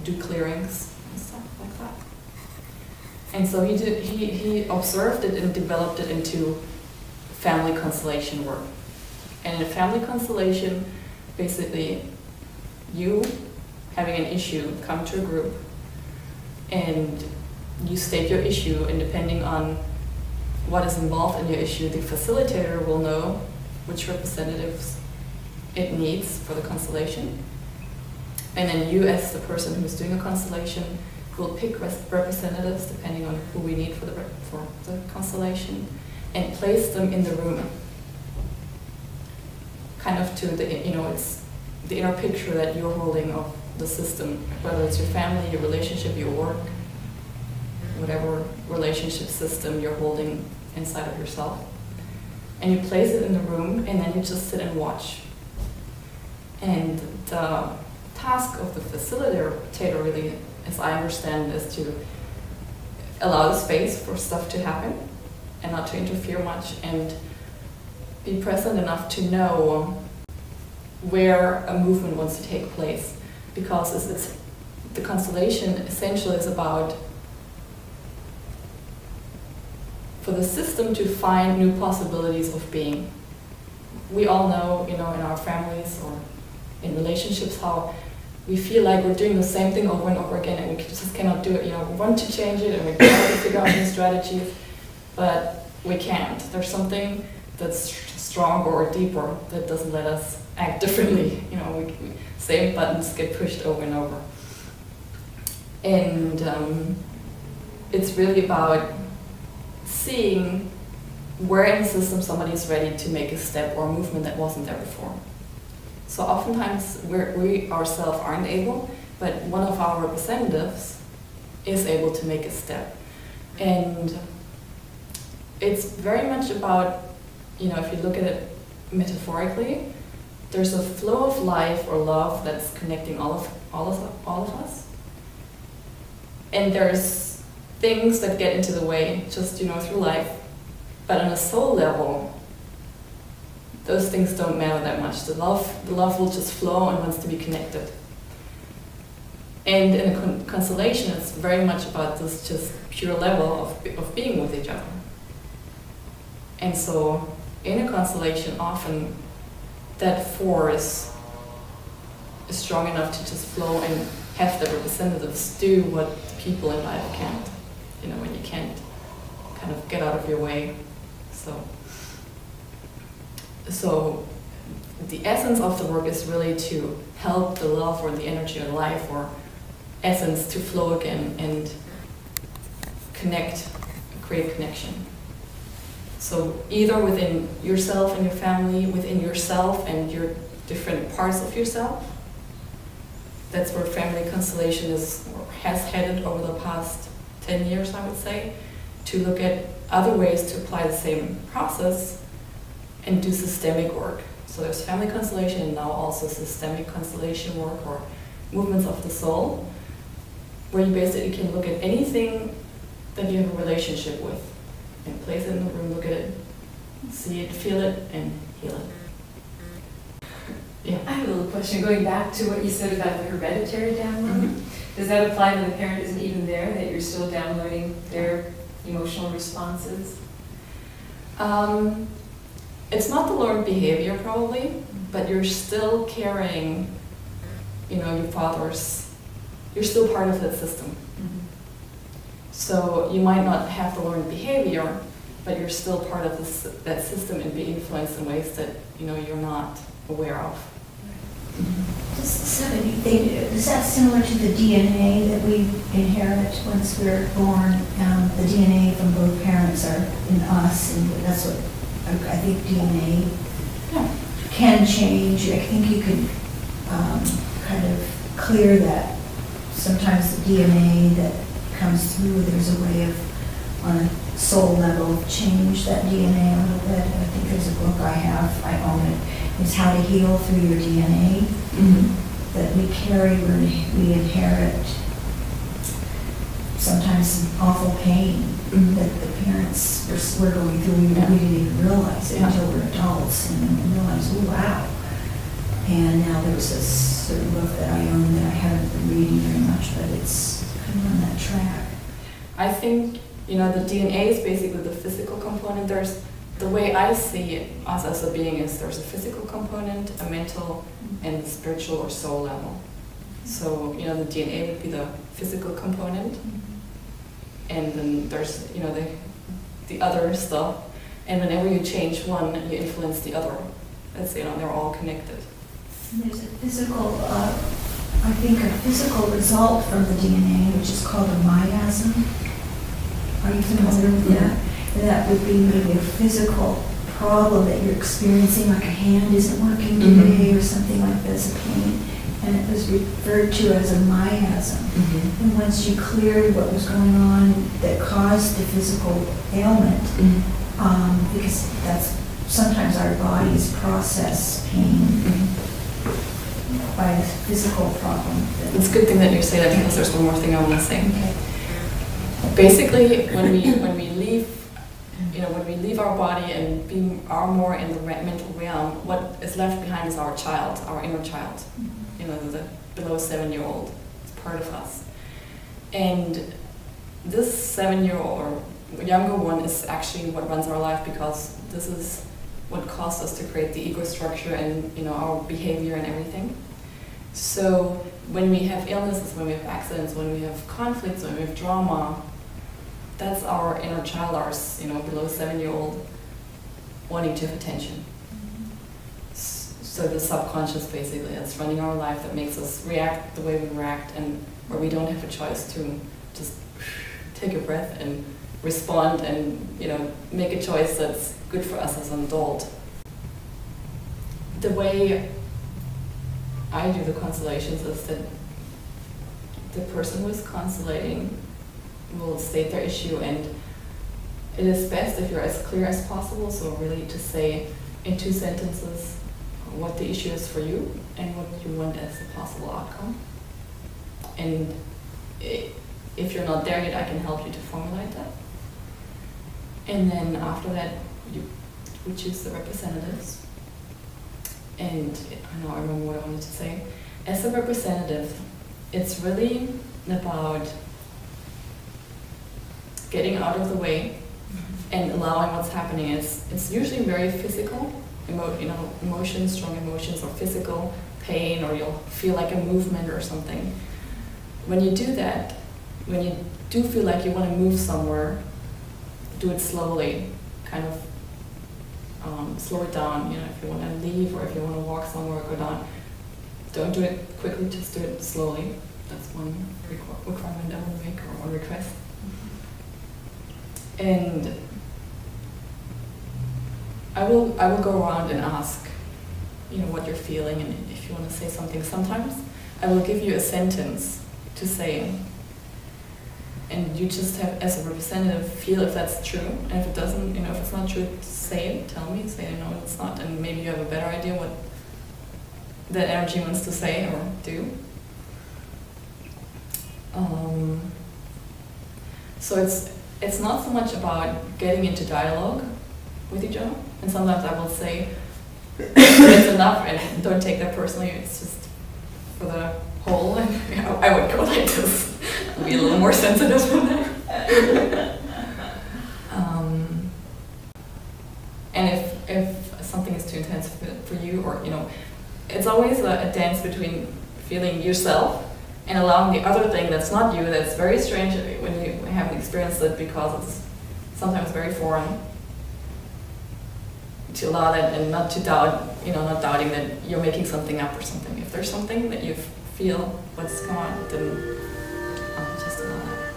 do clearings and stuff like that. And so he observed it and developed it into family constellation work. And in a family constellation, basically, you having an issue come to a group and you state your issue, and depending on what is involved in your issue, the facilitator will know which representatives it needs for the constellation. And then you, as the person who's doing a constellation, will pick representatives depending on who we need for the constellation, and place them in the room. Kind of to the, it's the inner picture that you're holding of the system, whether it's your family, your relationship, your work, whatever relationship system you're holding inside of yourself. And you place it in the room, and then you just sit and watch. And the task of the facilitator really, as I understand, is to allow the space for stuff to happen and not to interfere much, and be present enough to know where a movement wants to take place. Because it's the constellation essentially is about for the system to find new possibilities of being. We all know, in our families or in relationships, how we feel like we're doing the same thing over and over again, and we just cannot do it. We want to change it, and we try to figure out new strategies, but we can't. There's something that's stronger or deeper that doesn't let us act differently. Same buttons get pushed over and over. And it's really about seeing where in the system somebody is ready to make a step or a movement that wasn't there before. So oftentimes we ourselves aren't able, but one of our representatives is able to make a step. And it's very much about, if you look at it metaphorically, there's a flow of life or love that's connecting all of us. And there's things that get into the way just, through life. But on a soul level, those things don't matter that much. The love will just flow and wants to be connected. And in a constellation, it's very much about this just pure level of being with each other. And so in a constellation, often that force is strong enough to just flow and have the representatives do what people in life can't. When you can't kind of get out of your way. So the essence of the work is really to help the love or the energy of life or essence to flow again and create connection. So either within yourself and your family, within yourself and your different parts of yourself. That's where family constellation has headed over the past 10 years, I would say, to look at other ways to apply the same process and do systemic work. So there's family constellation and now also systemic constellation work or movements of the soul, where you basically can look at anything that you have a relationship with and place it in the room, look at it, see it, feel it, and heal it. Yeah. I have a little question going back to what you said about the hereditary download. Does that apply when the parent isn't even there, that you're still downloading their emotional responses? It's not the learned behavior probably, but you're still carrying, your father's, you're still part of that system. So you might not have the learned behavior, but you're still part of that system and be influenced in ways that you're not aware of. Is that similar to the DNA that we inherit once we're born? The DNA from both parents are in us, and that's what I think DNA can change. I think you could kind of clear that. Sometimes the DNA that comes through, there's a way of, on a soul level, change that DNA a little bit. I think there's a book I own it. It's How to Heal Through Your DNA. That we carry, we inherit sometimes some awful pain that the parents were going through. We didn't even realize it until we're adults and realize, oh wow. And now there's a certain book that I own that I haven't been reading very much, but it's kind of on that track. I think, you know, the DNA is basically the physical component. There's, the way I see us as a being is there's a physical component, a mental, and a spiritual or soul level. So, you know, the DNA would be the physical component, and then there's, you know, the other stuff. And whenever you change one, you influence the other. That's, you know, they're all connected. And there's a physical, I think a physical result from the DNA, which is called a miasm. Are you familiar with that? That would be maybe a physical problem that you're experiencing, like a hand isn't working today or something like this, a pain. And it was referred to as a miasm. And once you cleared what was going on that caused the physical ailment, because that's sometimes our bodies process pain by a physical problem. It's a good thing that you say that, because there's one more thing I want to say. Okay. Basically, when we leave, you know, when we leave our body and are more in the mental realm, what is left behind is our child, our inner child. You know, the below 7-year-old. It's part of us. And this 7-year-old or younger one is actually what runs our life, because this is what caused us to create the ego structure and, you know, our behavior and everything. So when we have illnesses, when we have accidents, when we have conflicts, when we have drama, that's our inner child, our, you know, below 7-year-old wanting to have attention. So the subconscious, basically, that's running our life, that makes us react the way we react, and where we don't have a choice to just take a breath and respond and, you know, make a choice that's good for us as an adult. The way I do the constellations is that the person who is constellating will state their issue, and it is best if you're as clear as possible, so really to say in 2 sentences what the issue is for you and what you want as a possible outcome. And if you're not there yet, I can help you to formulate that. And then after that, we choose the representatives. And I remember what I wanted to say. As a representative, it's really about getting out of the way and allowing what's happening. It's usually very physical, emotions, strong emotions, or physical pain, or you'll feel like a movement or something. When you do that, when you do feel like you want to move somewhere, do it slowly, kind of slow it down. You know, if you want to leave or if you want to walk somewhere, go down. Don't do it quickly, just do it slowly. That's one requirement I will make, or one request. And I will go around and ask, you know, what you're feeling, and if you want to say something. Sometimes I will give you a sentence to say, and you just have, as a representative, feel if that's true, and if it doesn't, you know, if it's not true, say it, tell me, say, no, it's not, and maybe you have a better idea what that energy wants to say or do. So it's not so much about getting into dialogue with each other, and sometimes I will say, it's enough, and don't take that personally, it's just for the whole, and you know, I would go like this, be a little more sensitive than that. And if something is too intense for you, or, you know, it's always a dance between feeling yourself and allowing the other thing that's not you, that's very strange when you haven't experienced it, because it's sometimes very foreign, to allow that and not to doubt, you know, not doubting that you're making something up or something. If there's something that you feel what's going on, then just allow that.